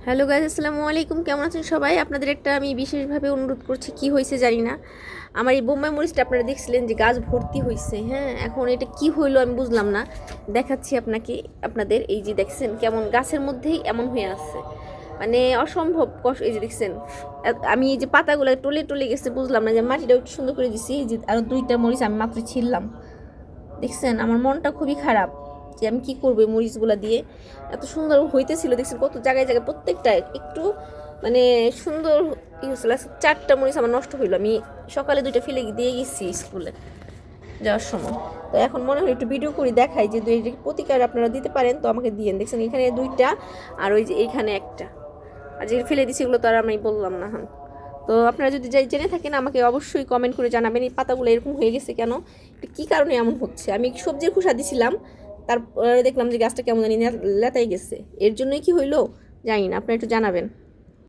Hello guys, আসসালামু আলাইকুম। কেমন আছেন সবাই? আপনাদের একটা আমি বিশেষভাবে অনুরোধ করছি, কি হয়েছে জানি না। আমার এই বোম্বাই মরিচটা আপনারা দেখছিলেন যে গাছ ভর্তি হয়েছে, হ্যাঁ। এখন এটা কি হইলো আমি বুঝলাম না। দেখাচ্ছি আপনাদের এই যে দেখছেন কেমন গাছের মধ্যেই এমন হয়ে আছে, মানে অসম্ভব কষ্ট। এই যে দেখছেন আমি এই যে পাতাগুলো টলে টলে গেছে, বুঝলাম না যে মাটিটা একটু সুন্দর করে দিছি। এই যে আরও দুইটা মরিচ আমি মাত্র ছিললাম, দেখছেন। আমার মনটা খুবই খারাপ যে আমি কি করবো এই মরিচগুলা দিয়ে। এত সুন্দর হইতেছিল, দেখছেন কত জায়গায় জায়গায় প্রত্যেকটা একটু মানে সুন্দর ই হয়েছিল। চারটা মরিচ আমার নষ্ট হইলো, আমি সকালে দুইটা ফেলে দিয়ে গেছি স্কুলে যাওয়ার সময়। তো এখন মনে হয় একটু ভিডিও করে দেখাই যে দুই প্রতিকার আপনারা দিতে পারেন, তো আমাকে দিয়েন। দেখছেন এখানে দুইটা, আর ওই যে এইখানে একটা, আর যে ফেলে দিছি এগুলো তো আর আমি বললাম না। হ্যাঁ, তো আপনারা যদি যাই জেনে থাকেন আমাকে অবশ্যই কমেন্ট করে জানাবেন এই পাতাগুলো এরকম হয়ে গেছে কেন, কী কারণে এমন হচ্ছে। আমি সবজির খোসা দিছিলাম, তারপরে দেখলাম যে গাছটা কেমন জানি লেতাই গেছে, এর জন্যই কি হইলো জানি না। আপনারা একটু জানাবেন।